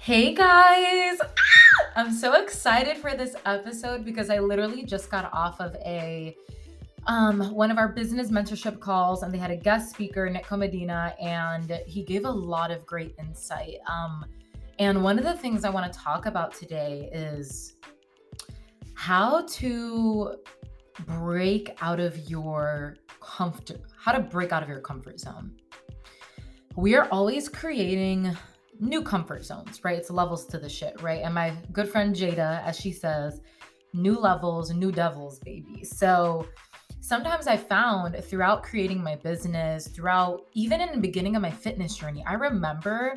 Hey guys! I'm so excited for this episode because I literally just got off of a one of our business mentorship calls, and they had a guest speaker, Nick Comedina, and he gave a lot of great insight. And one of the things I want to talk about today is how to break out of your comfort zone. We are always creating new comfort zones, right? It's levels to the shit, right? And my good friend Jada, as she says, new levels, new devils, baby. So sometimes I found throughout creating my business, throughout even in the beginning of my fitness journey, I remember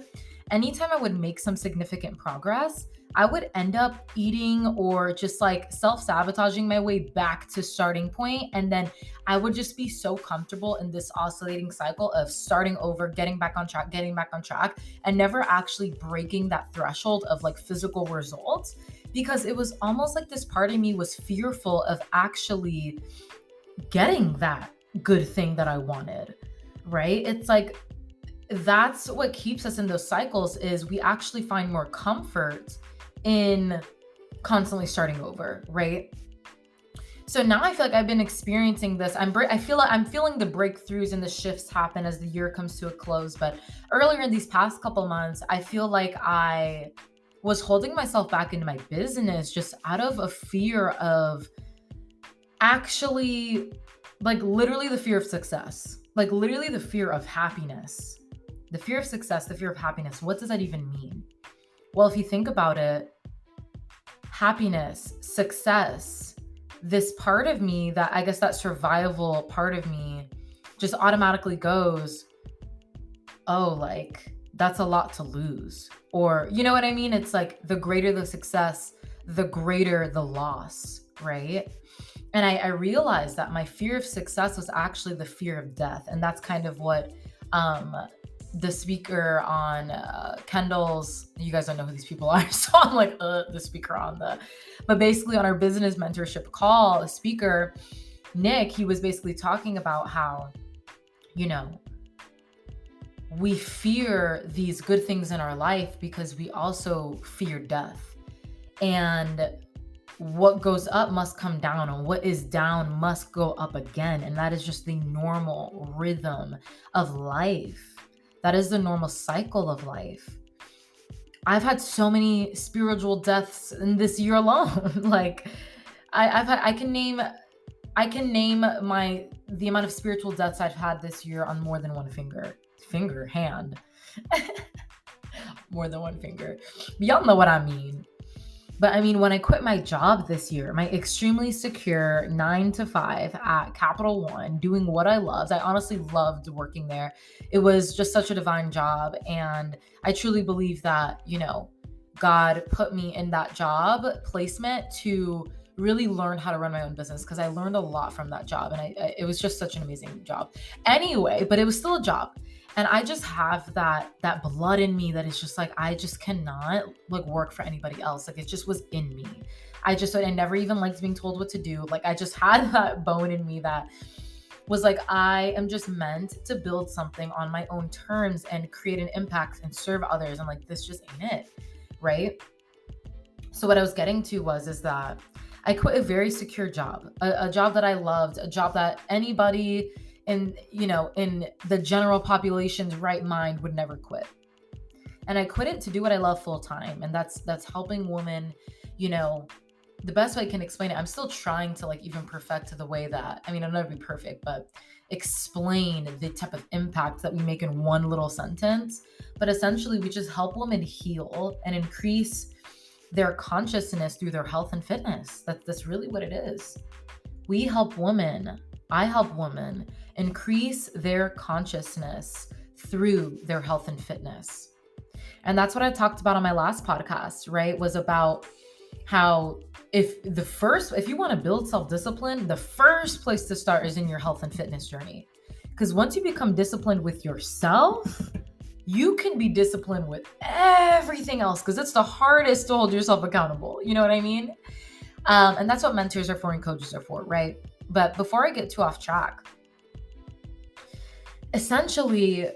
anytime I would make some significant progress, I would end up eating or just like self-sabotaging my way back to starting point. And then I would just be so comfortable in this oscillating cycle of starting over, getting back on track, and never actually breaking that threshold of like physical results, because it was almost like this part of me was fearful of actually getting that good thing that I wanted, right? It's like that's what keeps us in those cycles, is we actually find more comfort in constantly starting over, right? So now I feel like I've been experiencing this. I feel like I'm feeling the breakthroughs and the shifts happen as the year comes to a close. But earlier in these past couple months, I feel like I was holding myself back into my business just out of a fear of actually, like, literally the fear of success, like literally the fear of happiness, the fear of success, the fear of happiness. What does that even mean? Well, if you think about it, happiness, success, this part of me that I guess that survival part of me just automatically goes, oh, like that's a lot to lose. Or, you know what I mean? It's like the greater the success, the greater the loss, right? And I realized that my fear of success was actually the fear of death. And that's kind of what the speaker on Kendall's, you guys don't know who these people are, so I'm like the speaker but basically on our business mentorship call, the speaker, Nick, he was basically talking about how, we fear these good things in our life because we also fear death. And what goes up must come down, and what is down must go up again. And that is just the normal rhythm of life. That is the normal cycle of life. I've had so many spiritual deaths in this year alone. Like I can name the amount of spiritual deaths I've had this year on more than one hand, more than one finger. But y'all know what I mean. But I mean, when I quit my job this year, my extremely secure 9 to 5 at Capital One, doing what I loved, I honestly loved working there. It was just such a divine job. And I truly believe that, God put me in that job placement to really learn how to run my own business, because I learned a lot from that job. And it was just such an amazing job. Anyway, but it was still a job. And I just have that blood in me that is just like, I just cannot like work for anybody else. Like it just was in me. I never even liked being told what to do. Like I just had that bone in me that was like, I am just meant to build something on my own terms and create an impact and serve others. And like, this just ain't it. Right. So what I was getting to is that I quit a very secure job, a job that I loved, a job that anybody in the general population's right mind would never quit. And I quit it to do what I love full time. And that's helping women. The best way I can explain it, I'm still trying to like even perfect the way that, I'll never be perfect, but explain the type of impact that we make in one little sentence. But essentially we just help women heal and increase their consciousness through their health and fitness. That's really what it is. I help women increase their consciousness through their health and fitness. And that's what I talked about on my last podcast, right? Was about how if you want to build self-discipline, the first place to start is in your health and fitness journey. Because once you become disciplined with yourself, you can be disciplined with everything else, because it's the hardest to hold yourself accountable. You know what I mean? And that's what mentors are for and coaches are for, right? But before I get too off track, essentially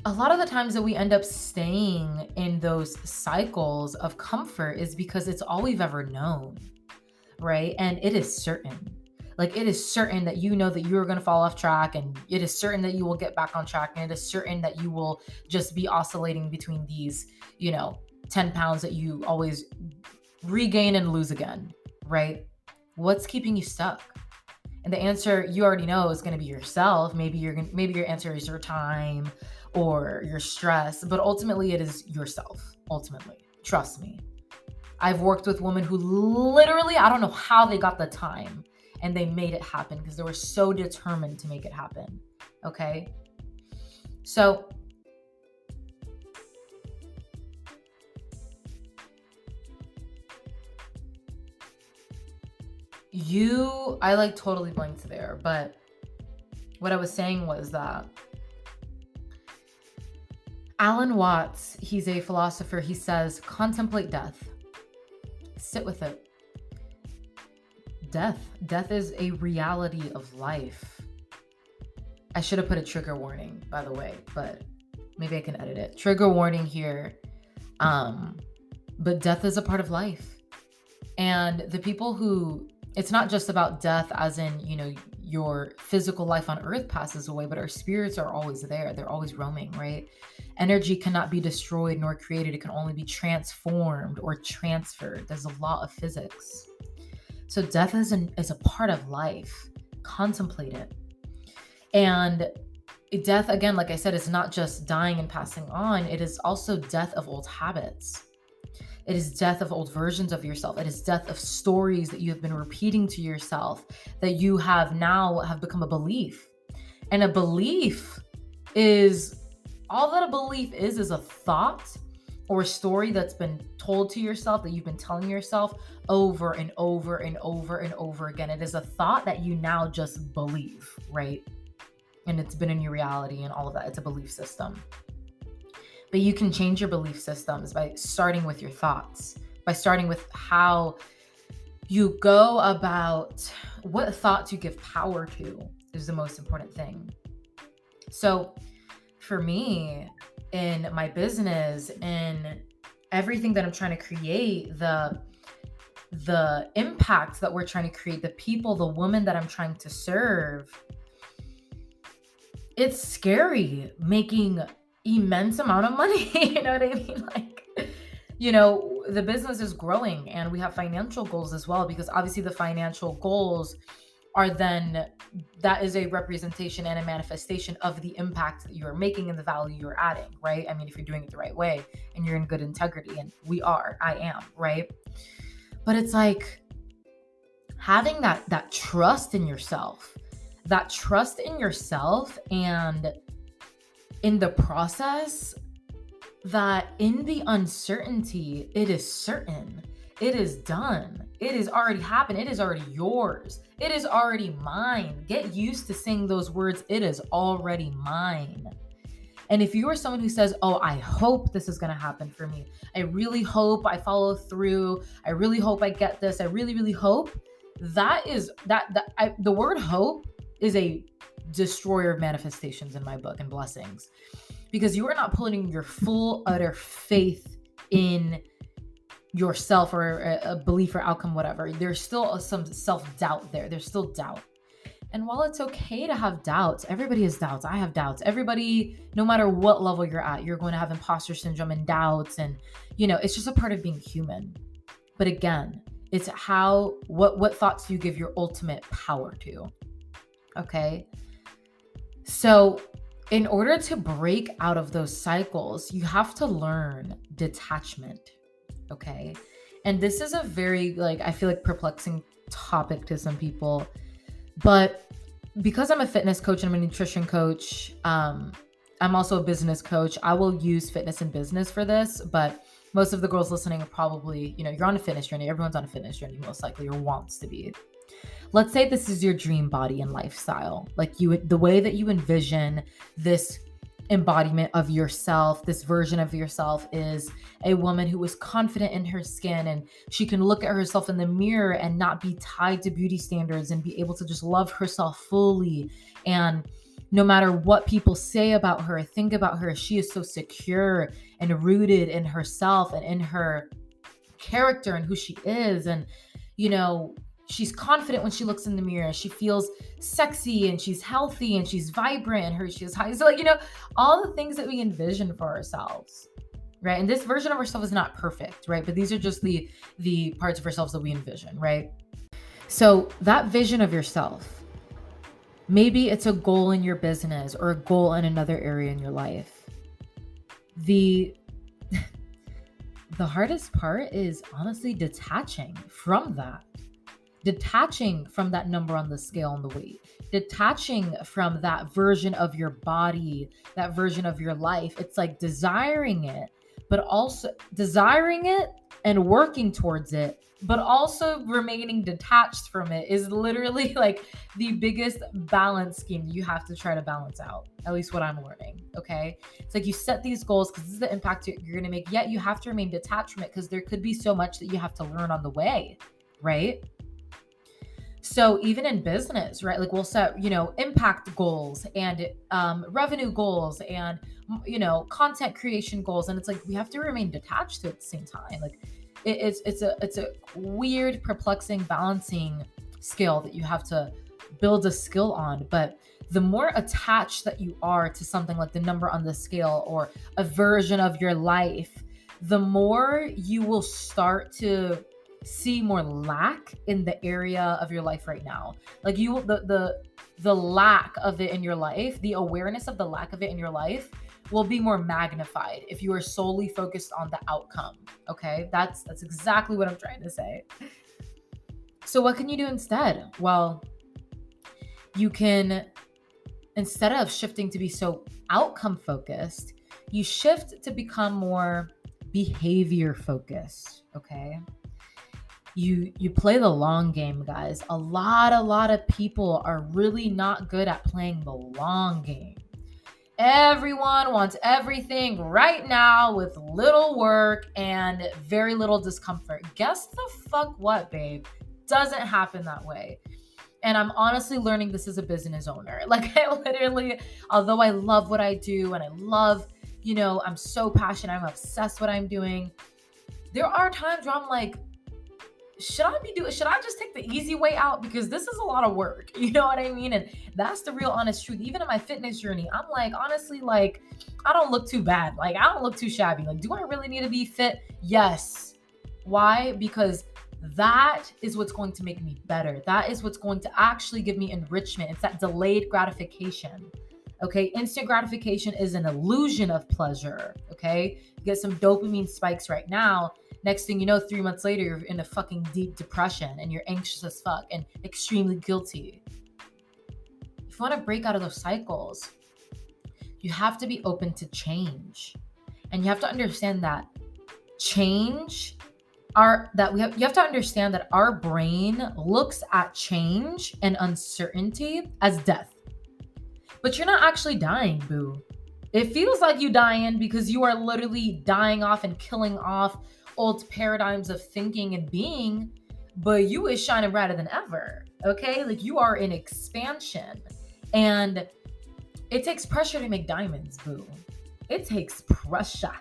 a lot of the times that we end up staying in those cycles of comfort is because it's all we've ever known, right? And it is certain. Like, it is certain that you know that you're going to fall off track, and it is certain that you will get back on track, and it is certain that you will just be oscillating between these, 10 pounds that you always regain and lose again, right? What's keeping you stuck? And the answer you already know is going to be yourself. Maybe your answer is your time or your stress, but ultimately it is yourself. Ultimately, trust me. I've worked with women who literally, I don't know how they got the time and they made it happen because they were so determined to make it happen. Okay? So I like totally blanked there, but what I was saying was that Alan Watts, he's a philosopher, he says, contemplate death. Sit with it. Death is a reality of life. I should have put a trigger warning, by the way, but maybe I can edit it. Trigger warning here. But death is a part of life. And the people who, it's not just about death as in, your physical life on earth passes away, but our spirits are always there. They're always roaming, right? Energy cannot be destroyed nor created. It can only be transformed or transferred. There's a law of physics. So death is a part of life. Contemplate it. And death, again, like I said, is not just dying and passing on. It is also death of old habits. It is death of old versions of yourself. It is death of stories that you have been repeating to yourself that you have become a belief. And a belief is, all that a belief is a thought or a story that's been told to yourself, that you've been telling yourself over and over and over and over again. It is a thought that you now just believe, right? And it's been in your reality and all of that. It's a belief system. But you can change your belief systems by starting with your thoughts, by starting with how you go about what thoughts you give power to is the most important thing. So for me, in my business and everything that I'm trying to create, the impact that we're trying to create, the people, the women that I'm trying to serve, it's scary making immense amount of money. You know what I mean? Like, the business is growing and we have financial goals as well, because obviously the financial goals are then, that is a representation and a manifestation of the impact that you're making and the value you're adding, right? I mean, if you're doing it the right way and you're in good integrity, and I am, right? But it's like having that trust in yourself, and in the process, that in the uncertainty, it is certain. It is done. It has already happened. It is already yours. It is already mine. Get used to saying those words. It is already mine. And if you are someone who says, oh, I hope this is going to happen for me. I really hope I follow through. I really hope I get this. I really, really hope. The word hope is a destroyer of manifestations in my book and blessings, because you are not putting your full, utter faith in yourself or a belief or outcome, whatever. There's still some self-doubt there. There's still doubt. And while it's okay to have doubts, everybody has doubts. I have doubts. Everybody, no matter what level you're at, you're going to have imposter syndrome and doubts. And, it's just a part of being human. But again, it's what thoughts you give your ultimate power to. Okay. So in order to break out of those cycles, you have to learn detachment. Okay. And this is a very, I feel like perplexing topic to some people, but because I'm a fitness coach and I'm a nutrition coach, I'm also a business coach. I will use fitness and business for this, but most of the girls listening are probably, you're on a fitness journey. Everyone's on a fitness journey, most likely, or wants to be. Let's say this is your dream body and lifestyle. The way that you envision this embodiment of yourself, this version of yourself, is a woman who is confident in her skin, and she can look at herself in the mirror and not be tied to beauty standards and be able to just love herself fully and No matter what people say about her, think about her, she is so secure and rooted in herself and in her character and who she is. And, you know, she's confident when she looks in the mirror. She feels sexy and she's healthy and she's vibrant and she is high. So, like, all the things that we envision for ourselves, right? And this version of ourselves is not perfect, right? But these are just the parts of ourselves that we envision, right? So that vision of yourself, maybe it's a goal in your business or a goal in another area in your life. The hardest part is honestly detaching from that. Detaching from that number on the scale and the weight. Detaching from that version of your body, that version of your life. It's like desiring it, but also desiring it and working towards it, but also remaining detached from it is literally like the biggest balance scheme you have to try to balance out. At least what I'm learning, okay? It's like you set these goals because this is the impact you're going to make, yet you have to remain detached from it because there could be so much that you have to learn on the way, right? So even in business, right? Like we'll set, impact goals and revenue goals and, content creation goals. And it's like, we have to remain detached at the same time. Like it's a weird, perplexing balancing skill that you have to build a skill on. But the more attached that you are to something like the number on the scale or a version of your life, the more you will start to see more lack in the area of your life right now. Like the lack of it in your life, the awareness of the lack of it in your life will be more magnified if you are solely focused on the outcome. Okay? That's exactly what I'm trying to say. So what can you do instead? Well, you can, instead of shifting to be so outcome focused, you shift to become more behavior focused. Okay? You play the long game, guys. A lot of people are really not good at playing the long game. Everyone wants everything right now with little work and very little discomfort. Guess the fuck what, babe? Doesn't happen that way. And I'm honestly learning this as a business owner. Like I literally, although I love what I do and I love, I'm so passionate, I'm obsessed with what I'm doing. There are times where I'm like, should I just take the easy way out? Because this is a lot of work. You know what I mean? And that's the real honest truth. Even in my fitness journey, I'm like, honestly, like, I don't look too bad. Like, I don't look too shabby. Like, do I really need to be fit? Yes. Why? Because that is what's going to make me better. That is what's going to actually give me enrichment. It's that delayed gratification. Okay. Instant gratification is an illusion of pleasure. Okay. You get some dopamine spikes right now. Next thing you know, 3 months later, you're in a fucking deep depression and you're anxious as fuck and extremely guilty. If you want to break out of those cycles, you have to be open to change. And you have to understand that you have to understand that our brain looks at change and uncertainty as death. But you're not actually dying, boo. It feels like you dying because you are literally dying off and killing off old paradigms of thinking and being, but you is shining brighter than ever. Okay? Like you are in expansion. And it takes pressure to make diamonds, boo. It takes pressure.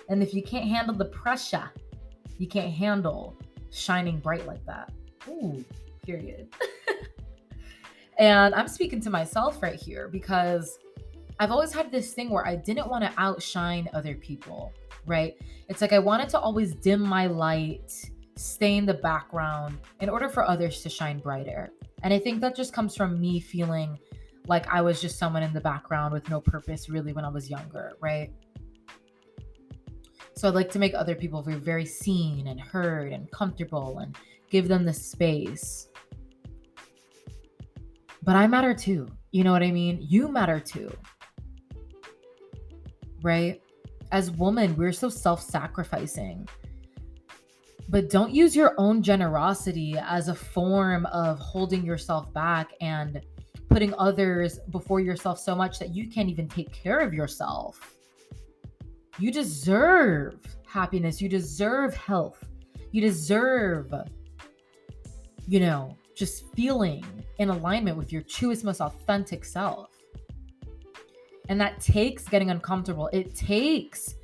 And if you can't handle the pressure, you can't handle shining bright like that. Ooh, period. And I'm speaking to myself right here because I've always had this thing where I didn't want to outshine other people, right? It's like I wanted to always dim my light, stay in the background in order for others to shine brighter. And I think that just comes from me feeling like I was just someone in the background with no purpose really when I was younger, right? So I'd like to make other people feel very seen and heard and comfortable and give them the space. But I matter too. You know what I mean? You matter too. Right? As women, we're so self-sacrificing. But don't use your own generosity as a form of holding yourself back and putting others before yourself so much that you can't even take care of yourself. You deserve happiness. You deserve health. You deserve, just feeling in alignment with your truest, most authentic self. And that takes getting uncomfortable. It takes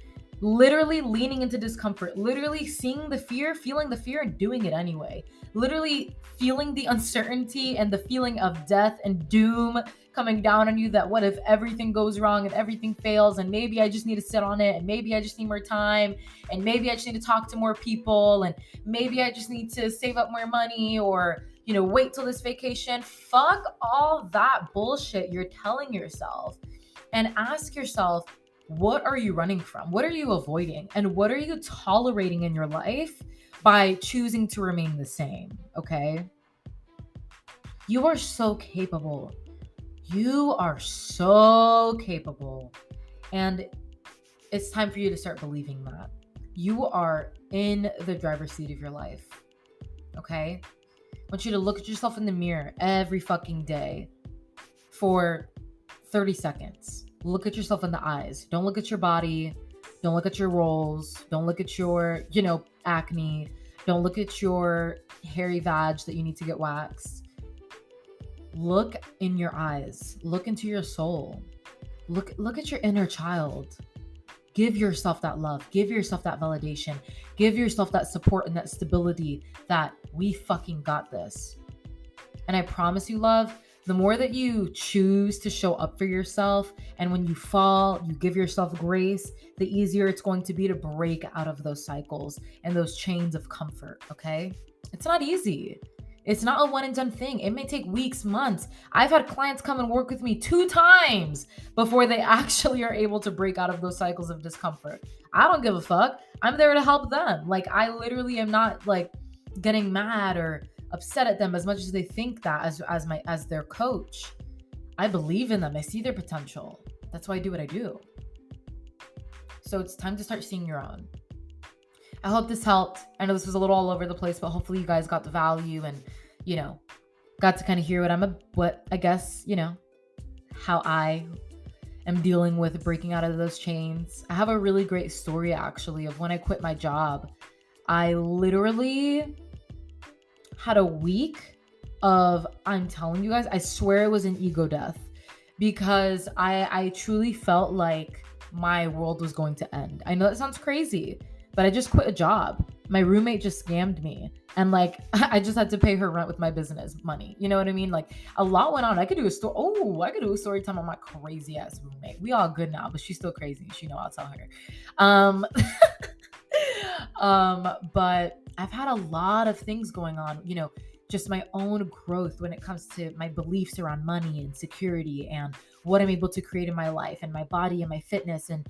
literally leaning into discomfort, literally seeing the fear, feeling the fear, and doing it anyway. Literally feeling the uncertainty and the feeling of death and doom coming down on you, that what if everything goes wrong and everything fails, and maybe I just need to sit on it, and maybe I just need more time, and maybe I just need to talk to more people, and maybe I just need to save up more money, or wait till this vacation. Fuck all that bullshit you're telling yourself, and ask yourself, what are you running from? What are you avoiding? And what are you tolerating in your life by choosing to remain the same? Okay? You are so capable. You are so capable. And it's time for you to start believing that. You are in the driver's seat of your life. Okay? I want you to look at yourself in the mirror every fucking day for 30 seconds. Look at yourself in the eyes. Don't look at your body. Don't look at your rolls. Don't look at your, acne. Don't look at your hairy vag that you need to get waxed. Look in your eyes. Look into your soul. Look at your inner child. Give yourself that love. Give yourself that validation. Give yourself that support and that stability that we fucking got this. And I promise you, love, the more that you choose to show up for yourself, and when you fall, you give yourself grace, the easier it's going to be to break out of those cycles and those chains of comfort, okay? It's not easy. It's not a one and done thing. It may take weeks, months. I've had clients come and work with me 2 times before they actually are able to break out of those cycles of discomfort. I don't give a fuck. I'm there to help them. Like, I literally am not getting mad or upset at them as much as they think that as their coach. I believe in them. I see their potential. That's why I do what I do. So it's time to start seeing your own. I hope this helped. I know this was a little all over the place, but hopefully you guys got the value and, got to kind of hear how I am dealing with breaking out of those chains. I have a really great story actually of when I quit my job. I literally had a week of, I'm telling you guys, I swear it was an ego death, because I truly felt like my world was going to end. I know that sounds crazy, but I just quit a job. My roommate just scammed me, and I just had to pay her rent with my business money. You know what I mean? A lot went on. I could do a story. Oh, I could do a story time on my crazy ass roommate. We all good now, but she's still crazy. I'll tell her. But I've had a lot of things going on, just my own growth when it comes to my beliefs around money and security and what I'm able to create in my life and my body and my fitness and,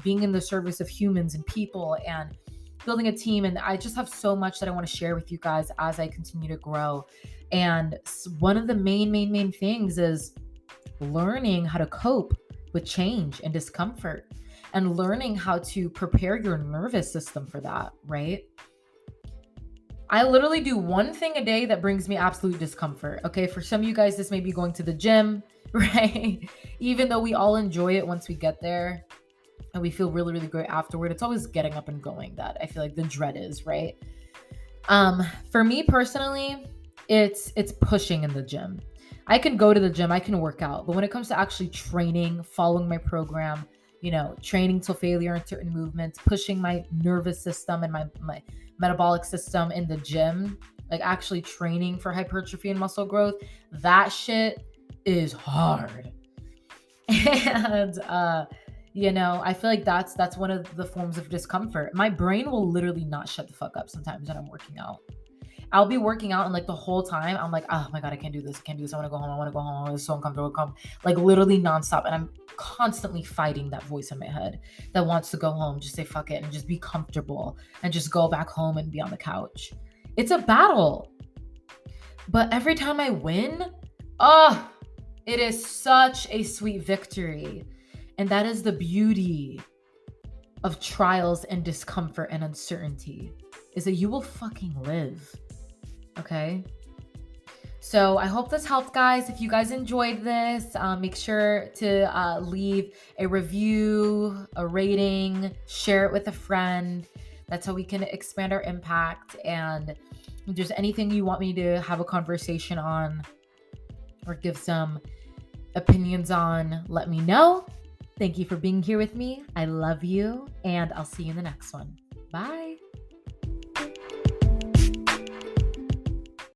being in the service of humans and people and building a team. And I just have so much that I want to share with you guys as I continue to grow. And one of the main things is learning how to cope with change and discomfort, and learning how to prepare your nervous system for that, right? I literally do one thing a day that brings me absolute discomfort. Okay, for some of you guys, this may be going to the gym, right? Even though we all enjoy it once we get there and we feel really, really great afterward, it's always getting up and going that I feel like the dread is, right? For me personally, it's pushing in the gym. I can go to the gym, I can work out, but when it comes to actually training, following my program, training till failure in certain movements, pushing my nervous system and my metabolic system in the gym, actually training for hypertrophy and muscle growth, that shit is hard. And, I feel like that's one of the forms of discomfort. My brain will literally not shut the fuck up sometimes when I'm working out. I'll be working out and the whole time I'm like, oh my God, I can't do this. I want to go home. It's so uncomfortable. Literally nonstop. And I'm constantly fighting that voice in my head that wants to go home, just say fuck it and just be comfortable and just go back home and be on the couch. It's a battle. But every time I win, it is such a sweet victory. And that is the beauty of trials and discomfort and uncertainty, is that you will fucking live. Okay. So I hope this helped, guys. If you guys enjoyed this, make sure to leave a review, a rating, share it with a friend. That's how we can expand our impact. And if there's anything you want me to have a conversation on or give some opinions on, let me know. Thank you for being here with me. I love you, and I'll see you in the next one. Bye.